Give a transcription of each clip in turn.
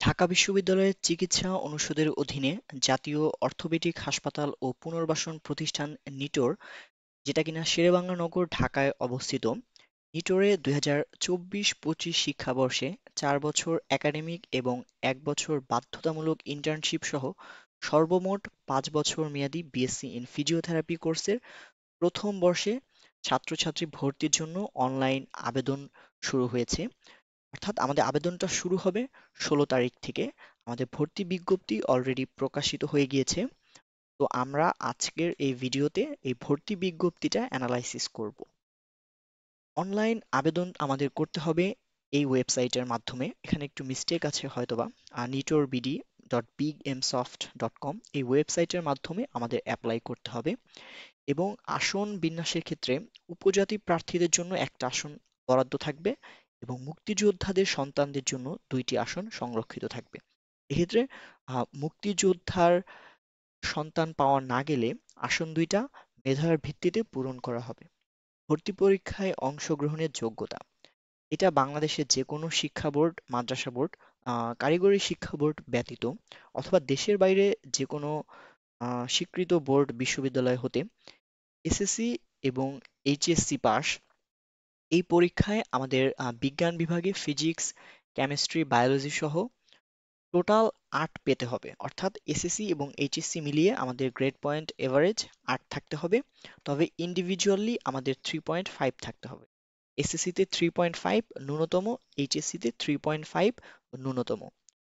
ঢাকা বিশ্ববিদ্যালয়ের চিকিৎসা অনুষদের অধীনে জাতীয় অর্থোপেডিক হাসপাতাল ও পুনর্বাসন প্রতিষ্ঠান নিটোর, যেটা কিনা শেরেবাংলা নগর, ঢাকায় অবস্থিত। নিটোরে 2024-25 শিক্ষাবর্ষে 4 বছর একাডেমিক এবং 1 বছর বাধ্যতামূলক ইন্টার্নশিপ সহ সর্বমোট 5 বছর মেয়াদী বিএসসি ইন ফিজিওথেরাপি কোর্সের প্রথম বর্ষে ছাত্রছাত্রী ভর্তির জন্য অনলাইন আবেদন শুরু হয়েছে। অর্থাৎ আমাদের আবেদনটা শুরু হবে 16 তারিখ থেকে। আমাদের ভর্তি বিজ্ঞপ্তি অলরেডি প্রকাশিত হয়ে গিয়েছে। তো আমরা আজকের এই ভিডিওতে এই ভর্তি বিজ্ঞপ্তিটা অ্যানালাইসিস করব। অনলাইন আবেদন আমাদের করতে হবে এই ওয়েবসাইটের মাধ্যমে। এখানে একটু মিস্টেক আছে হয়তোবা। nitorbd.bigmsoft.com এই ওয়েবসাইটের মাধ্যমে আমাদের অ্যাপ্লাই করতে হবে। এবং আসন বিন্যাসের ক্ষেত্রে উপজাতি প্রার্থীদের জন্য একটা আসন বরাদ্দ থাকবে এবং মুক্তিযোদ্ধাদের সন্তানদের জন্য 2টি আসন সংরক্ষিত থাকবে। এক্ষেত্রে মুক্তিযোদ্ধার সন্তান পাওয়া না গেলে আসন 2টা মেধার ভিত্তিতে পূরণ করা হবে। ভর্তি পরীক্ষায় অংশগ্রহণের যোগ্যতা, এটা বাংলাদেশের যে কোনো শিক্ষা বোর্ড, মাদ্রাসা বোর্ড, কারিগরি শিক্ষা বোর্ড ব্যতীত অথবা দেশের বাইরে যে কোনো স্বীকৃত বোর্ড বিশ্ববিদ্যালয় হতে এসএসসি এবং এইচএসসি পাস। এই পরীক্ষায় আমাদের বিজ্ঞান বিভাগে ফিজিক্স, কেমিস্ট্রি, বায়োলজি সহ টোটাল 8 পেতে হবে। অর্থাৎ এসএসসি এবং এইচএসসি মিলিয়ে আমাদের গ্রেড পয়েন্ট এভারেজ 8 থাকতে হবে। তবে ইন্ডিভিজুয়ালি আমাদের 3.5 থাকতে হবে। এসএসসিতে 3.5 ন্যূনতম, এইচএসসিতে 3.5 ন্যূনতম।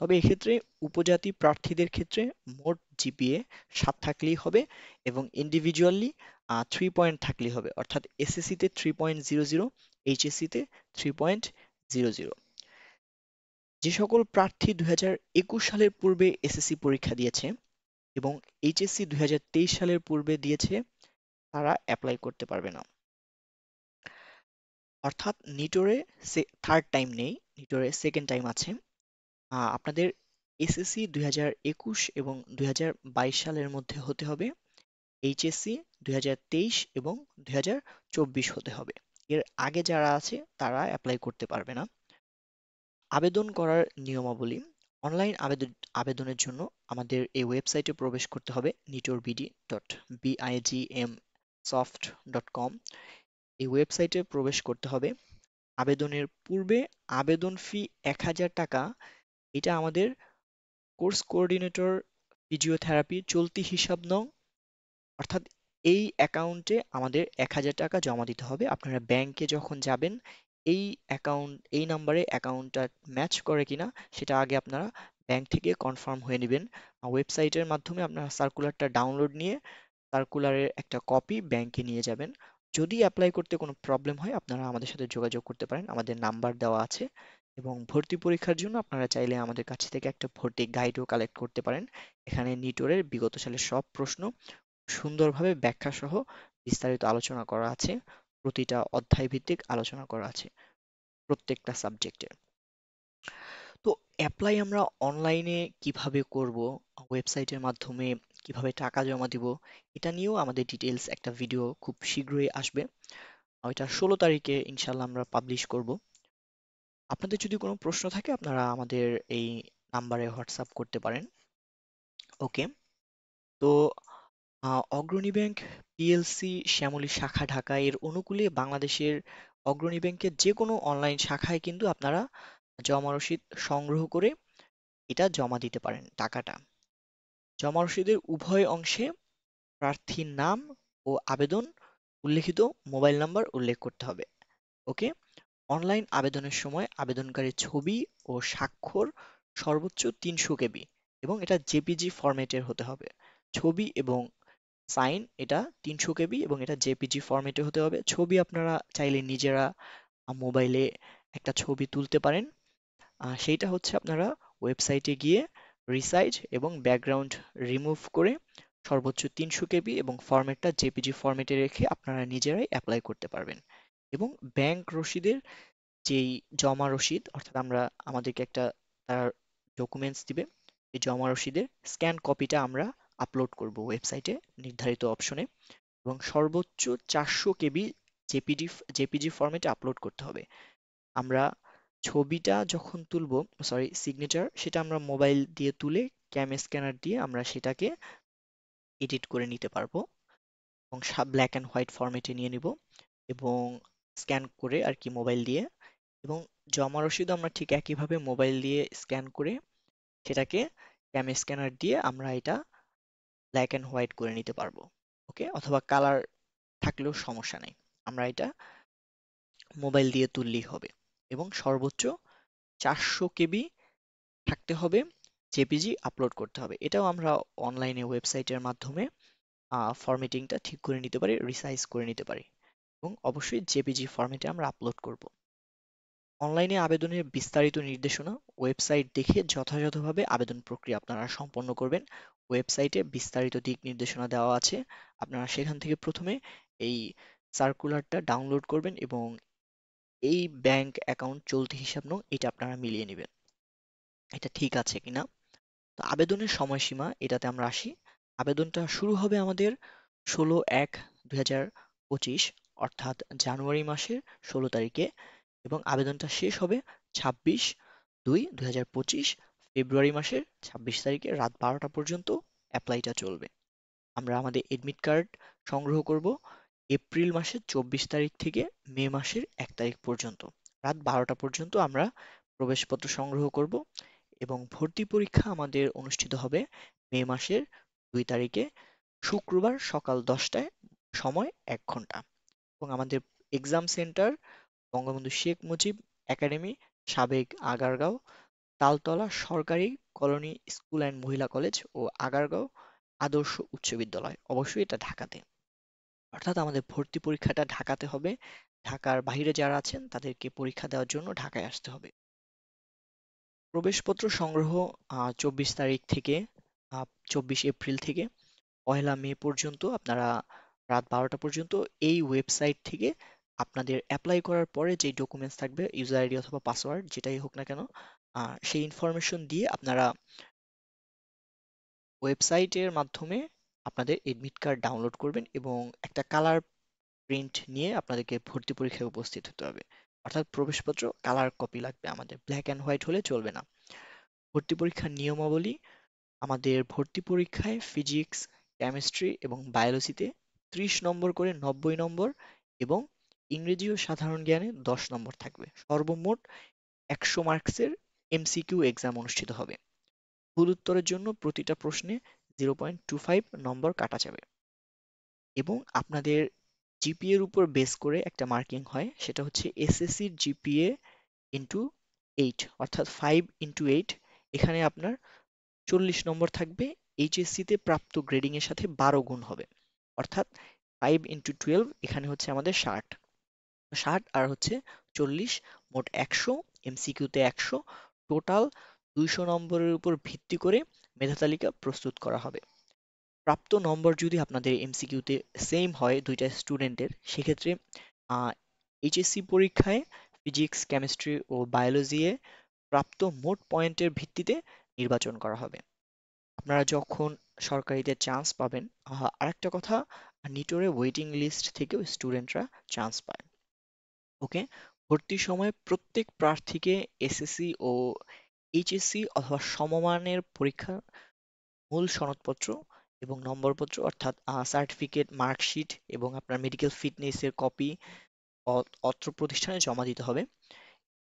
তবে এক্ষেত্রে উপজাতি প্রার্থীদের ক্ষেত্রে মোট জিপিএ 7 থাকলেই হবে এবং ইন্ডিভিজুয়ালি 3 পয়েন্ট থাকলেই হবে। অর্থাৎ এসএসসিতে 3.00, এইচএসসিতে 3.00। যে সকল প্রার্থী 2021 সালের পূর্বে এসএসসি পরীক্ষা দিয়েছে এবং এইচএসসি 2023 সালের পূর্বে দিয়েছে, তারা অ্যাপ্লাই করতে পারবে না। অর্থাৎ নিটোরে থার্ড টাইম নেই, নিটোরে সেকেন্ড টাইম আছে। আপনাদের এসএসসি 2021 এবং 2022 সালের মধ্যে হতে হবে, এইচএসসি 2023 এবং 2024 হতে হবে। এর আগে যারা আছে তারা অ্যাপ্লাই করতে পারবে না। আবেদন করার নিয়মাবলী, অনলাইন আবেদনের জন্য আমাদের এই ওয়েবসাইটে প্রবেশ করতে হবে nitorbd.bigmsoft.com। এই ওয়েবসাইটে প্রবেশ করতে হবে। আবেদনের পূর্বে আবেদন ফি 1000 টাকা, এটা আমাদের কোর্স কোঅর্ডিনেটর ফিজিওথেরাপি চলতি হিসাব নং, অর্থাৎ এই অ্যাকাউন্টে আমাদের 1000 টাকা জমা দিতে হবে। আপনারা ব্যাংকে যখন যাবেন এই নাম্বারে অ্যাকাউন্টটা ম্যাচ করে কিনা সেটা আগে আপনারা ব্যাংক থেকে কনফার্ম হয়ে নেবেন। ওয়েবসাইটের মাধ্যমে আপনারা সার্কুলারটা ডাউনলোড নিয়ে সার্কুলারের একটা কপি ব্যাংকে নিয়ে যাবেন। যদি অ্যাপ্লাই করতে কোনো প্রবলেম হয় আপনারা আমাদের সাথে যোগাযোগ করতে পারেন, আমাদের নাম্বার দেওয়া আছে। এবং ভর্তি পরীক্ষার জন্য আপনারা চাইলে আমাদের কাছ থেকে একটা ভর্তি গাইডও কালেক্ট করতে পারেন। এখানে নিটোরের বিগত সালের সব প্রশ্ন সুন্দরভাবে ব্যাখ্যা সহ বিস্তারিত আলোচনা করা আছে। প্রতিটা অধ্যায় ভিত্তিক আলোচনা করা আছে প্রত্যেকটা সাবজেক্টের। তো অ্যাপ্লাই আমরা অনলাইনে কিভাবে করব, ওয়েবসাইটের মাধ্যমে কিভাবে টাকা জমা দিব, এটা নিয়েও আমাদের ডিটেলস একটা ভিডিও খুব শীঘ্রই আসবে। এটা 16 তারিখে ইনশাল্লাহ আমরা পাবলিশ করব। আপনাদের যদি কোনো প্রশ্ন থাকে আপনারা আমাদের এই নাম্বারে হোয়াটসঅ্যাপ করতে পারেন। ওকে। তো অগ্রণী ব্যাংক পিএলসি শ্যামলী শাখা ঢাকা এর অনুকূলে বাংলাদেশের অগ্রণী ব্যাংকের যে কোনো অনলাইন শাখায় কিন্তু আপনারা জমা রসিদ সংগ্রহ করে এটা জমা দিতে পারেন টাকাটা। জমা রসিদের উভয় অংশে প্রার্থীর নাম ও আবেদন উল্লেখিত মোবাইল নাম্বার উল্লেখ করতে হবে। ওকে। অনলাইন আবেদনের সময় আবেদনকারীর ছবি ও স্বাক্ষর সর্বোচ্চ 300 কেবি এবং এটা জেপিজি ফরম্যাটের হতে হবে। ছবি এবং সাইন এটা 300 কেবি এবং এটা জেপিজি ফরম্যাটে হতে হবে। ছবি আপনারা চাইলে নিজেরা মোবাইলে একটা ছবি তুলতে পারেন। সেইটা হচ্ছে আপনারা ওয়েবসাইটে গিয়ে রিসাইজ এবং ব্যাকগ্রাউন্ড রিমুভ করে সর্বোচ্চ 300 কেবি এবং ফরম্যাটটা জেপিজি ফরম্যাটে রেখে আপনারা নিজেরাই অ্যাপ্লাই করতে পারবেন। এবং ব্যাংক রসিদের যেই জমা রসিদ, অর্থাৎ আমাদেরকে একটা তার ডকুমেন্টস দিবে, এই জমা রসিদের স্ক্যান কপিটা আমরা আপলোড করব ওয়েবসাইটে নির্ধারিত অপশনে এবং সর্বোচ্চ 400 কেবি জেপিজি ফরম্যাটে আপলোড করতে হবে। আমরা ছবিটা যখন তুলবো, সরি সিগনেচার, সেটা আমরা মোবাইল দিয়ে তুলে ক্যাম স্ক্যানার দিয়ে আমরা সেটাকে এডিট করে নিতে পারবো এবং ব্ল্যাক অ্যান্ড হোয়াইট ফরম্যাটে নিয়ে নিব এবং স্ক্যান করে আর কি মোবাইল দিয়ে, এবং জমা রসিদও আমরা ঠিক একইভাবে মোবাইল দিয়ে স্ক্যান করে সেটাকে ক্যাম স্ক্যানার দিয়ে আমরা এটা ব্ল্যাক অ্যান্ড হোয়াইট করে নিতে পারবো। ওকে, অথবা কালার থাকলেও সমস্যা নেই, আমরা এটা মোবাইল দিয়ে তুললেই হবে। এবং সর্বোচ্চ 400 কেবি থাকতে হবে, জেপিজি আপলোড করতে হবে। এটাও আমরা অনলাইনে ওয়েবসাইটের মাধ্যমে ফরম্যাটিংটা ঠিক করে নিতে পারি, রিসাইজ করে নিতে পারি, এবং অবশ্যই জেপিজি ফরম্যাটে আমরা আপলোড করব। অনলাইনে আবেদনের বিস্তারিত নির্দেশনা ওয়েবসাইট দেখে যথাযথভাবে আবেদন প্রক্রিয়া আপনারা সম্পন্ন করবেন। ওয়েবসাইটে বিস্তারিত দিক নির্দেশনা দেওয়া আছে, আপনারা সেখান থেকে প্রথমে এই সার্কুলারটা ডাউনলোড করবেন এবং এই ব্যাংক অ্যাকাউন্ট চলতি হিসাব নং এটা আপনারা মিলিয়ে নেবেন, এটা ঠিক আছে কিনা। তো আবেদনের সময়সীমা এটাতে আমরা আসি। আবেদনটা শুরু হবে আমাদের 16/1/2025 অর্থাৎ জানুয়ারি মাসের 16 তারিখে, এবং আবেদনটা শেষ হবে 26/2/2025 ফেব্রুয়ারি মাসের 26 তারিখে রাত 12টা পর্যন্ত অ্যাপ্লাইটা চলবে। আমরা আমাদের এডমিট কার্ড সংগ্রহ করব এপ্রিল মাসের 24 তারিখ থেকে মে মাসের 1 তারিখ পর্যন্ত রাত 12টা পর্যন্ত আমরা প্রবেশপত্র সংগ্রহ করব, এবং ভর্তি পরীক্ষা আমাদের অনুষ্ঠিত হবে মে মাসের 2 তারিখে শুক্রবার সকাল 10টায়, সময় 1 ঘন্টা। এবং আমাদের exam centre Bangabandhu Sheikh Mujib academy, সাবেক আগারগাঁও, তালতলা সরকারি কলোনি স্কুল অ্যান্ড মহিলা কলেজ ও আগারগাঁও আদর্শ উচ্চ বিদ্যালয়, অবশ্যই এটা ঢাকাতে। অর্থাৎ আমাদের ভর্তি পরীক্ষাটা ঢাকাতে হবে, ঢাকার বাইরে যারা আছেন তাদেরকে পরীক্ষা দেওয়ার জন্য ঢাকায় আসতে হবে। প্রবেশপত্র সংগ্রহ 24 তারিখ থেকে 24 এপ্রিল থেকে 1লা মে পর্যন্ত আপনারা রাত 12টা পর্যন্ত এই ওয়েবসাইট থেকে আপনাদের অ্যাপ্লাই করার পরে যে ডকুমেন্টস থাকবে, ইউজার আইডি অথবা পাসওয়ার্ড যেটাই হোক না কেন, সেই ইনফরমেশন দিয়ে আপনারা ওয়েবসাইটের মাধ্যমে আপনাদের এডমিট কার্ড ডাউনলোড করবেন এবং একটা কালার প্রিন্ট নিয়ে আপনাদেরকে ভর্তি পরীক্ষায় উপস্থিত হতে হবে। অর্থাৎ প্রবেশপত্র কালার কপি লাগবে আমাদের, ব্ল্যাক অ্যান্ড হোয়াইট হলে চলবে না। ভর্তি পরীক্ষার নিয়মাবলী: আমাদের ভর্তি পরীক্ষায় ফিজিক্স, কেমিস্ট্রি এবং বায়োলজিতে 30 নম্বর করে 90 নম্বর এবং ইংরেজি ও সাধারণ জ্ঞানে 10 নম্বর থাকবে। সর্বমোট 100 মার্কসের এমসিকিউ এক্সাম অনুষ্ঠিত হবে। ভুল উত্তরের জন্য প্রতিটা প্রশ্নে 0.25 নম্বর কাটা যাবে, এবং আপনাদের জিপিএ এর উপর বেস করে একটা মার্কিং হয়, সেটা হচ্ছে এসএসসির জিপিএ ইন্টু 8, অর্থাৎ 5 × 8। এখানে আপনার 40 নম্বর থাকবে, এইচএসসি তে প্রাপ্ত গ্রেডিং এর সাথে 12 গুণ হবে, অর্থাৎ 5 × 12, এখানে হচ্ছে আমাদের 60 আর হচ্ছে 40, মোট 100, এমসিকিউতে 100, টোটাল 200 নম্বরের উপর ভিত্তি করে মেধা তালিকা প্রস্তুত করা হবে। প্রাপ্ত নম্বর যদি আপনাদের এমসিকিউতে সেম হয় দুইটা স্টুডেন্টের, সেক্ষেত্রে এইচএসসি পরীক্ষায় ফিজিক্স, কেমিস্ট্রি ও বায়োলজি এ প্রাপ্ত মোট পয়েন্টের ভিত্তিতে নির্বাচন করা হবে। আপনারা যখন সরকারিতে চান্স পাবেন, আরেকটা কথা, নিটোরে ওয়েটিং লিস্ট থেকেও স্টুডেন্টরা চান্স পায়। ওকে, ভর্তির সময় প্রত্যেক প্রার্থীকে এসএসসি ও এইচএসসি অথবা সমমানের পরীক্ষা মূল সনদপত্র এবং নম্বরপত্র অর্থাৎ সার্টিফিকেট, মার্কশিট এবং আপনার মেডিকেল ফিটনেসের কপি অত্র প্রতিষ্ঠানে জমা দিতে হবে।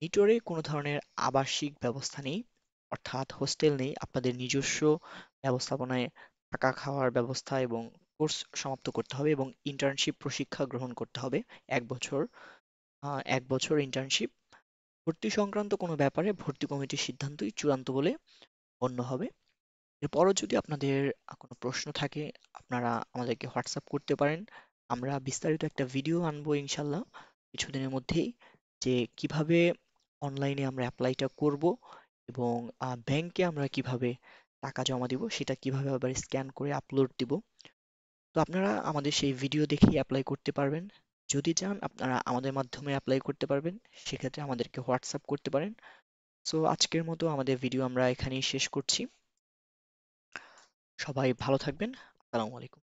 নিটোরে কোনো ধরনের আবাসিক ব্যবস্থা নেই, অর্থাৎ হোস্টেল নেই। আপনাদের নিজস্ব ব্যবস্থাপনায় থাকা খাওয়ার ব্যবস্থা এবং কোর্স সমাপ্ত করতে হবে এবং ইন্টার্নশিপ প্রশিক্ষা গ্রহণ করতে হবে 1 বছর। 1 বছর ইন্টার্নশিপ। ভর্তি সংক্রান্ত কোনো ব্যাপারে ভর্তি কমিটির সিদ্ধান্তই চূড়ান্ত বলে গণ্য হবে। এরপরও যদি আপনাদের কোনো প্রশ্ন থাকে, আপনারা আমাদেরকে হোয়াটসঅ্যাপ করতে পারেন। আমরা বিস্তারিত একটা ভিডিও আনবো ইনশাল্লাহ কিছুদিনের মধ্যেই, যে কিভাবে অনলাইনে আমরা অ্যাপ্লাইটা করব এবং ব্যাংকে আমরা কিভাবে টাকা জমা দিব, সেটা কিভাবে আবার স্ক্যান করে আপলোড দিব। তো আপনারা আমাদের সেই ভিডিও দেখেই অ্যাপ্লাই করতে পারবেন। যদি চান আপনারা আমাদের মাধ্যমে অ্যাপ্লাই করতে পারবেন, সেক্ষেত্রে আমাদেরকে হোয়াটসঅ্যাপ করতে পারেন। সো আজকের মতো আমাদের ভিডিও আমরা এখানেই শেষ করছি। সবাই ভালো থাকবেন। আসসালামু আলাইকুম।